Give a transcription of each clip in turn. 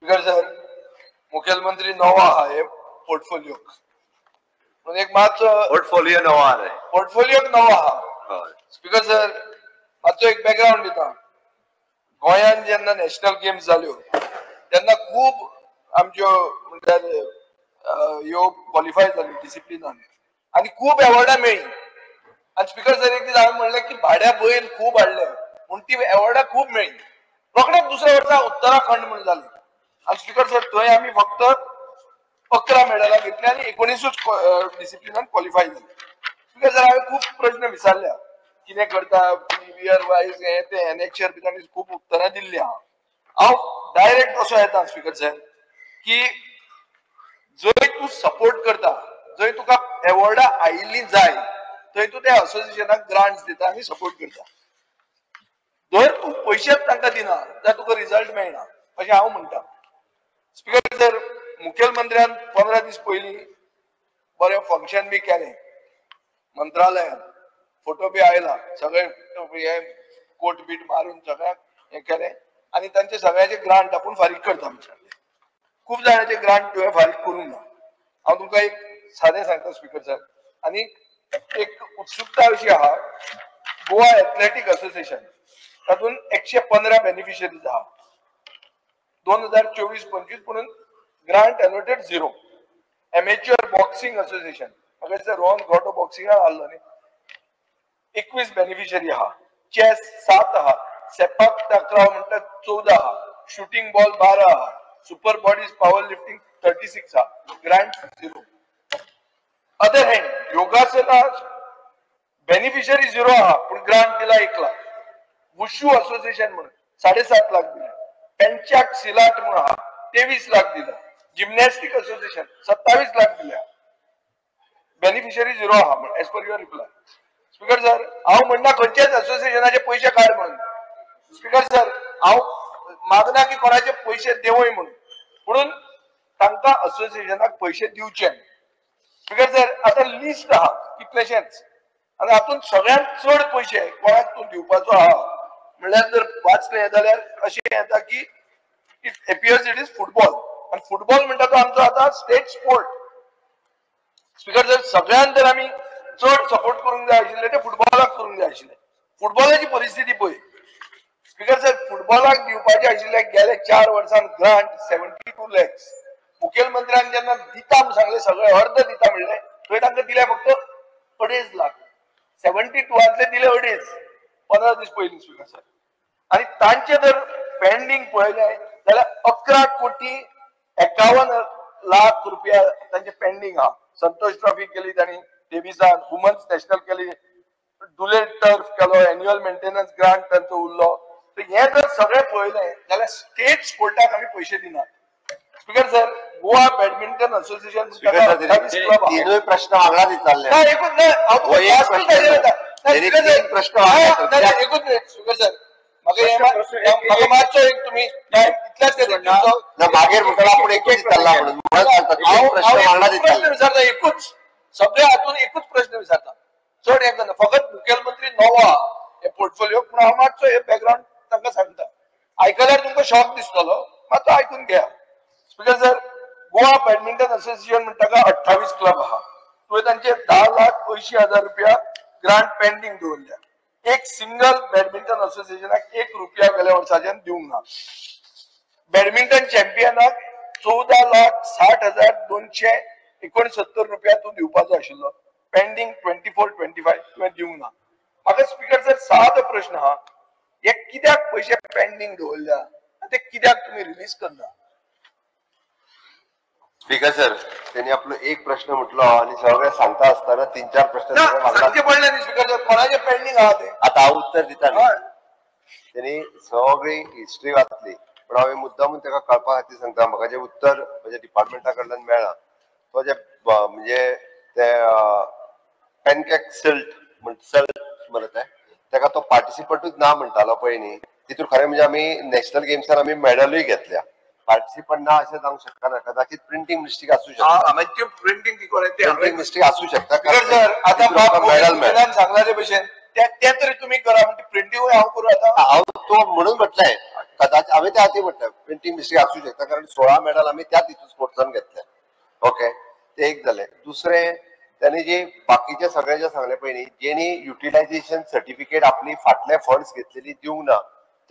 Speaker sir, मुखेलमंत्री नवा आहे पोर्टफोलिओ पण एक मात्र पोर्टफोलिओ नवा आहे स्पीकर सर मात्र एक बॅकग्राऊंड दिता गोंयान जेन्ना नॅशनल गेम्स जाल्यो तेन्ना खूब आमच्यो म्हणल्यार ह्यो क्वॉलिफाय जाल्यो डिसिप्लिनान आनी खूब एवॉर्डां मेळ्ळी आनी स्पीकर सर एक दीस हांवें म्हणलें की भाड्या बैल खूब हाडले पूण ती एवॉर्डां खूब मेळ्ळी रोखडेच दुसऱ्या वर्सा उत्तराखंड म्हणून जालें आनी स्पीकर सर थंय आमी फक्त 11 मेडलां घेतली आनी 19 डिसिप्लिनान क्वॉलिफाय जाले स्पीकर सर हांवें खूब प्रश्न विचारल्या कितें करता इयर वायज हे ते एनेक्शर भितर खूब उत्तरां दिल्ली हांव डायरेक्ट असो येता स्पीकर सर की जंय तूं सपोर्ट करता जंय तुका एवॉर्डां आयिल्ली जाय थंय तूं त्या असोसिएशनाक ग्रांट्स दिता आनी सपोर्ट करता जर तूं पयशेच तांकां दिना जाल्यार तुका रिजल्ट मेळना अशें हांव म्हणटा स्पीकर सर मुखेलमंत्र्यान 15 दीस पयलीं बरें फंक्शन बी केलें मंत्रालयान फोटो बी आयला सगळे हे कोट बीट मारून सगळ्यांक हे केलें आनी तांचे सगळ्यांचे ग्रांट आपूण फारीक करता खूब जाणांचे ग्रांट तुवें फारीक करूंक ना हांव तुमकां एक सादें सांगता स्पीकर सर आनी एक उत्सुकता अशी आहा गोवा एथलेटीक असोसिएशन तातूंत 115 बेनिफिशरीज आहा 2024-25 म्हणून ग्रांट एलोटेड 0 एमेच्युअर बॉक्सिंग असोसिएशन म्हाका दिसता रोहन गौटो बॉक्सिंगाक आसलो न्ही 21 बेनिफिशरी आहा चेस 7 आहा सेपाक टाकराव म्हणटा 14 आहा शूटिंग बॉल 12 आहा सुपर बॉडीज पावर लिफ्टिंग 36 आहा ग्रांट 0 अदर हँड योगासना बेनिफिशरी 0 आहा पूण ग्रांट दिला 1 लाख वुशू असोसिएशन म्हणून 7.5 लाख दिला पेंचाक सिलाट म्हणून आहा 23 लाख दिला जिमनॅस्टिक असोसिएशन 27 लाख दिल्या बेनिफिशरी 0 आहा म्हणून as per your reply speaker sir हांव म्हणना खंयचेच असोसिएशनाचे पयशे काड म्हणून स्पीकर सर हांव मागना की कोणाचे पयशे देवय म्हणून तांकां असोसिएशनाक पयशे दिवचे स्पीकर सर आतां लिस्ट आहा कितलेशेच आनी हातूंत सगळ्यांत चड पयशे कोणाक तूं दिवपाचो आहा म्हणल्यार जर वाचलें जाल्यार अशें येता की it appears it is football आनी फुटबॉल म्हणटा तो आमचो आतां स्टेट स्पोर्ट स्पीकर सर सगळ्यांत जर आमी चड सपोर्ट करूंक जाय आशिल्लें ते फुटबॉलाक करूंक जाय आशिल्लें फुटबॉलाची परिस्थिती पळय स्पीकर सर फुटबॉलाक दिवपाचे आशिल्ले गेले 4 वर्सांत ग्रांट 72 लॅक्स मुखेलमंत्र्यान जेन्ना दिता म्हूण सांगलें सगळे अर्ध दिता म्हणलें थंय तांकां दिले फक्त 2.5 लाख 72 दिले 2.5 15 दीस पयलीं स्पीकर सर आनी तांचे जर पेंडींग पळयलें जाल्यार 11 कोटी 51 लाख रुपया तांचे पेंडींग आहा संतोष ट्रॉफी केली तांणी डेविसान वुमन्स नॅशनल केली डुलेट टर्फ केलो एन्युअल मेंटेनन्स ग्रांट तांचो उरलो हे जर सगळें पळयलें जाल्यार स्टेट स्पोर्टाक आमी पयशे दिनात speaker sir Goa badminton association तीनूय प्रश्न वांगडा विचारले एकूच मिनिट स्पीकर सर म्हाका मातसो एक तुमी इतल्याच मागीर म्हणटा आपूण एकूच विचारला म्हणून प्रश्न वांगडा विचारता एकूच सगळ्या हातून एकूच प्रश्न विचारता चड हे करना फकत मुखेलमंत्री नवा हे पोर्टफोलिओ पूण हांव मातसो हे बॅकग्राऊंड तांकां सांगता आयकल्यार तुमकां शॉक दिसतलो मातसो आयकून घेया speaker sir Goa badminton association म्हणटा 28 क्लब आहा तुवें तांचे 10,80,000 रुपया ग्रांट पेंडींग दवरल्या एक सिंगल बॅडमिंटन असोसिएशनाक 1 रुपया गेल्या वर्साच्यान दिवंक ना बॅडमिंटन चॅम्पियनाक 14,60,269 रुपया तूं दिवपाचो आशिल्लो पेंडींग 24-25 तुवें दिवंक ना म्हाका स्पीकर सर सादो प्रश्न आहा हे कित्याक पयशे पेंडींग दवरल्या ते कित्याक तुमी रिलीज करना स्पीकर सर त्यांनी आपलो एक प्रश्न म्हटलो आणि सगळे सांगता असताना 3-4 प्रश्न सांगचे पडले न्ही स्पीकर सर कोणाचे पेंडींग आहा ते आता हांव उत्तर दिता त्यांनी सगळी हिस्ट्री वाचली पण हांवें मुद्दामून ताका कळपा खातीर सांगता म्हाका जे उत्तर म्हज्या डिपार्टमेंटा कडल्यान मेळ्ळा तो जे म्हणजे ते पॅनकेक सल्ट मरे ताका तो पार्टिसिपंटूच ना म्हणटालो पळय न्ही तितून खरें म्हणजे आमी नॅशनल गेम्सान आमी मेडलूय घेतल्या पार्टिसिपंट ना अशें जावंक शकना कदाचित प्रिंटींग मिस्टेक आसूं शकता प्रिंटींग मिस्टेक आसूं शकता सर आतां मेडल सांगला ते भशेन ते तरी तुमी करा म्हणजे प्रिंटींग हांव करूं आतां हांव तो म्हणून म्हटलें कदाचित हांवें त्या खातीर म्हटलें प्रिंटींग मिस्टेक आसूं शकता कारण 16 मेडल आमी त्याच हितून स्पोर्ट्सान घेतले. ओके, ते एक जालें. दुसरें त्यांनी जे बाकीचे सगळे जे सांगले पळय न्ही, जेणी युटिलायझेशन सर्टिफिकेट आपली फाटले फंड्स घेतलेली दिवंक ना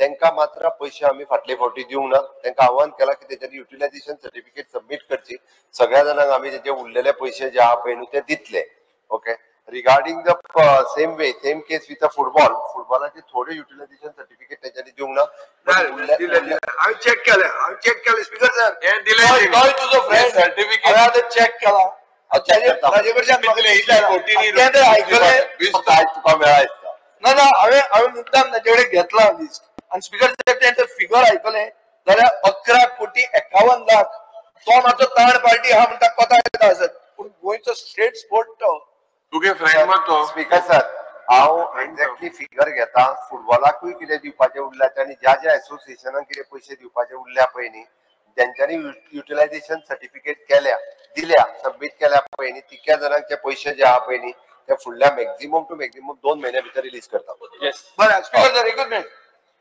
तांकां मात्र पयशे आमी फाटले फावटी दिवंक ना. तांकां आव्हान केलां की तेंच्यांनी युटिलायझेशन सर्टिफिकेट सबमीट करची. सगळ्या जाणांक आमी तेचे उरलेले पयशे जे आहा पळय न्हू ते दितले. Okay, regarding the same case with फुटबॉलाचे थोडे युटिलायझेशन सर्टिफिकेट तेंच्यांनी दिवंक ना. हांवें चेक केलें स्पीकर सर तुजो फ्रेंड सर्टिफिकेट हांवें आतां चेक केला. ताजे कडच्यान तुका मेळ्ळा ना हांवें मुद्दाम ताचे कडेन घेतला लिस्ट आनी स्पीकर सर तें फिगर आयकलें जाल्यार 11,51,00,000 तो मातसो थर्ड पार्टी आहा म्हणटा कोता येता आसत पूण गोंयचो स्टेट स्पोर्ट तो तुगे फ्रेंड मात स्पीकर सर हांव एक्झॅक्टली फिगर घेता. फुटबॉलाकूय कितें दिवपाचें उरल्या आनी ज्या ज्या एसोसिएशनाक कितें पयशे दिवपाचे उरल्या पळय न्ही तेंच्यांनी युटिलायझेशन सर्टिफिकेट दिल्या सबमीट केल्या पळय न्ही तितक्या जाणांचे पयशे जे आहा पळय न्ही ते फुडल्या मॅक्झिमम टू मॅक्झिमम 2 महिन्या भितर रिलीज करता. बरें स्पीकर सर एकूच मिनिट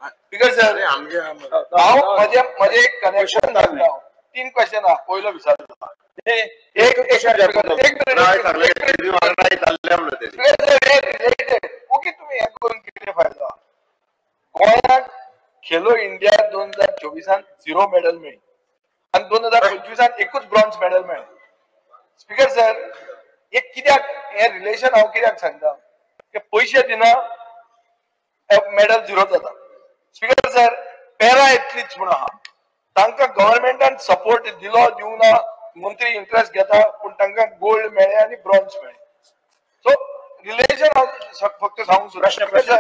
स्पीकर सर हांव म्हजें एक कनेक्शन घातला. 3 क्वेश्चन आहा. पयलो विचारलो एक ओके तुम्ही हे करून कितें फायदो गोंयाक खेलो इंडिया 2024 0 मेडल मेळ्ळी आनी 2025 एकूच ब्रॉन्झ मेडल मेळ्ळें. स्पीकर सर हे कित्याक हे रिलेशन हांव कित्याक सांगता की पयशे दिना मेडल 0 जाता. स्पीकर सर पॅरा एथलीट्स म्हणून आहा तांकां गव्हर्नमेंटान सपोर्ट दिलो दिवं ना मंत्री इंटरेस्ट घेता पूण तांकां गोल्ड मेळ्ळें आनी ब्रॉन्झ मेळ्ळें. सो रिलेशन हांव फक्त सांगूंक सोदता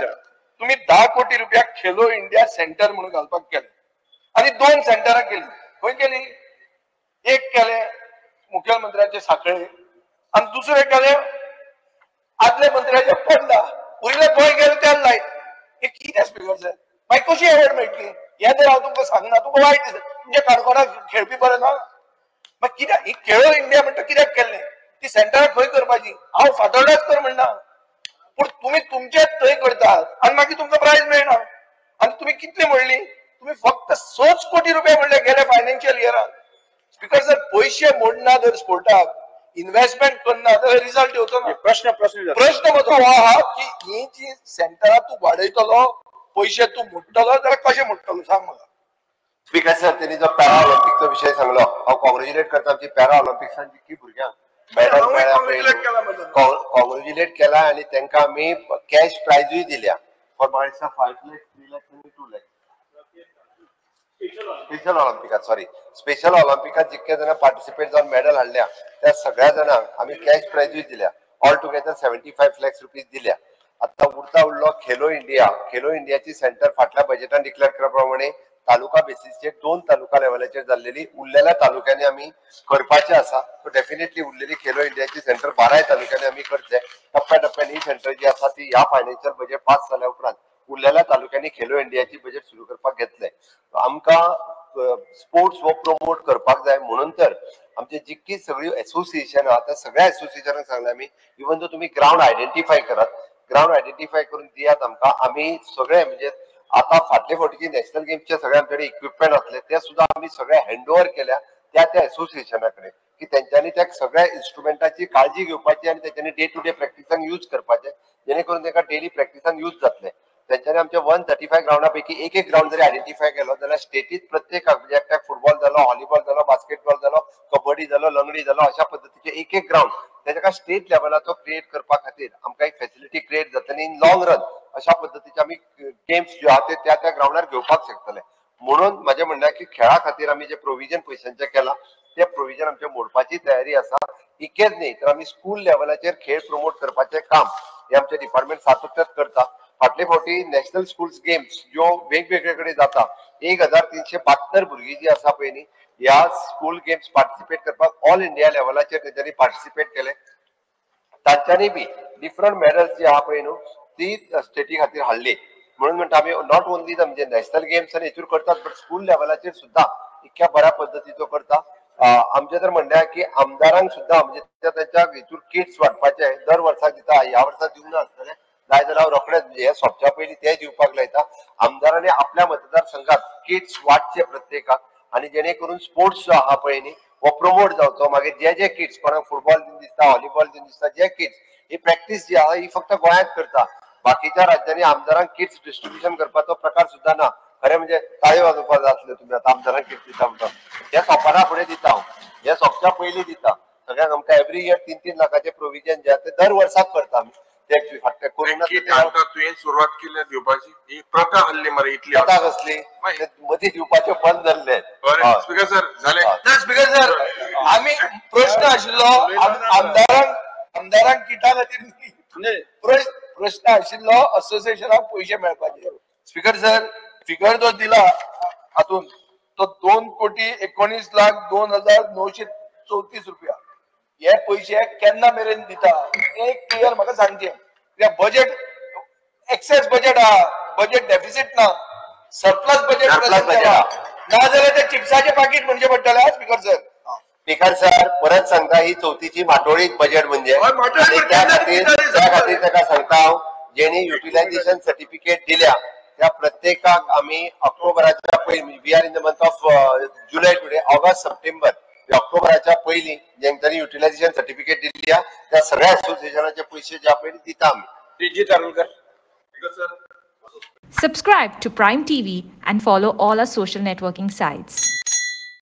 तुम्ही 10 कोटी रुपया खेलो इंडिया सेंटर म्हणून घालपाक केले आनी 2 सेंटरां केली. खंय केली? एक केलें मुख्यमंत्र्याचे सांखळे आनी दुसरें केलें आदले मंत्र्याचे फोंडा. उरिल्ले गोंय गेले त्या लायट. हे कितें स्पीकर सर मागीर कशी एवॉर्ड मेळटली? हे जर हांव तुमकां सांगना तुका वायट दिसता. तुमच्या काणकोणाक खेळपी बरें ना मागीर कित्याक ही खेलो इंडिया म्हणटा कित्याक केल्लें? ती सेंटरां खंय करपाची? हांव फातोर्डाच कर म्हणना पूण तुम्ही तुमचेच थंय करतात आनी मागीर तुमकां प्रायज मेळना. आनी तुमी कितली म्हणली? तुम्ही फक्त 6 कोटी रुपया म्हणले गेले फायनान्शियल इयरान. स्पीकर सर पयशे मोडना जर स्पोर्टाक इन्व्हेस्टमेंट करना जाल्यार रिजल्ट येवचो ना. प्रश्न म्हजो हो आहा की ही जी सेंटरां तूं वाडयतलो पयशे तूं मोडटलो जाल्यार कशें मोडटलो सांग म्हाका. स्पीकर सर त्यांनी जो पॅरा ऑलिम्पिकचा विषय सांगलो हांव कॉंग्रॅच्युलेट करता आमची पॅरा ऑलिम्पिक्सान जितकी भुरग्यांक मेडल कॉंग्रॅच्युलेट केला आनी तांकां आमी कॅश प्रायजूय दिल्या फॉर म्हाका 5 लाख 3 लाख 2 लाख स्पेशल ऑलिम्पिकात जितके जाणां पार्टिसिपेट जावन मेडल हाडल्या त्या सगळ्या जाणांक आमी कॅश प्रायजूय दिल्या. ऑल टुगेदर 75 lakhs रुपीज दिल्या. आता उरलो खेलो इंडियाची सेंटर फाटल्या बजेटान डिक्लेअर केल्या प्रमाणे तालुका बेसिसचेर 2 तालुका लेवलाचेर जाल्लेली उरलेल्या तालुक्यांनी आमी करपाचे आसा. सो डेफिनेटली उरलेली खेलो इंडियाची सेंटर 12 तालुक्यांनी आमी करचे. टप्प्याटप्प्यान ही सेंटर जी आसा ती ह्या फायनान्शियल बजेट पास जाल्या उपरांत उरलेल्या तालुक्यांनी खेलो इंडियाची बजेट सुरू करपाक घेतले. आमकां स्पोर्ट्स हो प्रमोट करपाक जाय म्हणून तर आमची जितकी सगळी एसोसिएशन आहा त्या सगळ्या एसोसिएशनाक सांगले आमी इवन दो तुम्ही ग्राउंड आयडेंटिफाय करून दियात आमकां. आमी सगळे म्हणजे आता फाटले फावटीची नॅशनल गेम्सचे सगळे आमच्याकडे इक्विपमेंट असले ते सुद्धा आम्ही सगळे हँडओव्हर केल्या त्या एसोसिएशनाकडे की त्यांच्यानी त्या सगळ्या इन्स्ट्रुमेंटाची काळजी घेवपाची आणि त्यांच्यानी डे टू डे प्रॅक्टिसान यूज करपाचे जेणेकरून तांकां डेली प्रॅक्टिसान यूज जातले. त्यांच्यानी आमच्या 135 ग्राउंडापैकी एक ग्राउंड जरी आयडेंटिफाय केलो जाल्यार स्टेटीत प्रत्येकाक म्हणजे एकट्याक फुटबॉल जालो, व्हॉलीबॉल जालो, बास्केटबॉल जालो, कबड्डी जालो, लंगडी जालो अशा पद्धतीचे एक ग्राउंड त्याच्या स्टेट लेवलाचो क्रिएट करपा खातीर आमकां एक फॅसिलिटी क्रिएट जातली इन लॉंग रन अशा पद्धतीचे आमी गेम्स जे आहा ते त्या ग्राउंडार घेवपाक शकतले. म्हणून माझे म्हणणं आहे की खेळा खातीर आमी जे प्रोव्हिजन पयशांचे केला ते प्रोव्हिजन आमच्या मोडपाची तयारी आसा. इकेच न्ही तर आमी स्कूल लेवलाचेर खेळ प्रमोट करपाचे काम हे आमचे डिपार्टमेंट सातत्यात करता. फाटले फावटी नॅशनल स्कूल्स गेम्स ज्यो वेगवेगळे कडेन जाता 1372 भुरगीं जी आसा पळय न्ही ह्या स्कूल गेम्स पार्टिसिपेट करपाक ऑल इंडिया लेवलाचेर तेंच्यांनी पार्टिसिपेट केले. तांच्यांनी बी डिफरंट मेडल्स जी आहा पळय न्हू ती स्टेटी खातीर हाडली. म्हणून म्हणटा आमी नॉट ओनली म्हणजे नॅशनल गेम्स आनी हेतूर करतात बट स्कूल लेवलाचेर सुद्धा इतक्या बऱ्या पद्धतीचो करता. आमचे तर म्हणणें आहे की आमदारांक सुद्धा म्हणजे त्यांच्या हेतूर किट्स वाटपाचे दर वर्साक दिता ह्या वर्सा दिवना आसतले जाय जाल्यार हांव रोखडेच हे सोंपच्या पयलीं ते दिवपाक लायता. आमदारांनी आपल्या मतदारसंघात किट्स वाटचे प्रत्येकाक आणि जेणे करून स्पोर्ट्स जो आहा पळय न्ही हो प्रमोट जावचो. मागीर जे किट्स कोणाक फुटबॉल दिन दिसता, व्हॉलीबॉल दिन दिसता, जे किट्स ही प्रॅक्टीस जी आहा ही फक्त गोंयांत करता. बाकीच्या राज्यांनी आमदारांक किट्स डिस्ट्रीब्युशन करपाचो प्रकार सुद्धा ना. खरें म्हणजे ताळयो वाजोवपाक जाय आसले तुमी आतां आमदारांक किट्स दिता म्हणटा हे सोंपना फुडें दिता हांव. हे सोंपच्या पयलीं दिता. सगळ्यांक आमकां एवरी इयर 3-3 लाखाचे प्रोविजन जे आहा ते दर वर्साक करता आमी. ते फाटल्या कोरोना तुवें सुरवात केली दिवपाची ही प्रथा हल्ली मरे इतली प्रथा कसली मदीं दिवपाचें बंद जाल्लें. स्पीकर सर झाले स्पीकर सर आम्ही प्रश्न आशिल्लो आमदारांक किटा खातीर प्रश्न आशिल्लो असोसिएशनाक पयशे मेळपाचे. स्पीकर सर फिगर जो दिला हातून तो 2,19,02,934 रुपया. हे पयशे केन्ना मेरेन दिता एक क्लियर म्हाका सांगचें. बजेट एक्सेस बजेट आहा, बजेट डेफिसीट ना, सरप्लस बजेट ना जाल्यार ते चिप्साचे पाकीट म्हणजे पडटले. स्पीकर सर स्पीकर सर परत सांगता ही चवथीची माटोळीत बजेट म्हणजे त्या खातीर ताका सांगता हांव जेणी युटिलायझेशन सर्टिफिकेट दिल्या त्या प्रत्येकाक आम्ही ऑक्टोबराच्या पयलीं we are in the month of July today August September ऑक्टोबराच्या पयलीं जेंच्यांनी युटिलायझेशन सर्टिफिकेट दिल्या त्या सगळ्या असोसिएशनाचे पयशे जे पळय दिता आमी. Subscribe to Prime TV and follow all our social networking sites.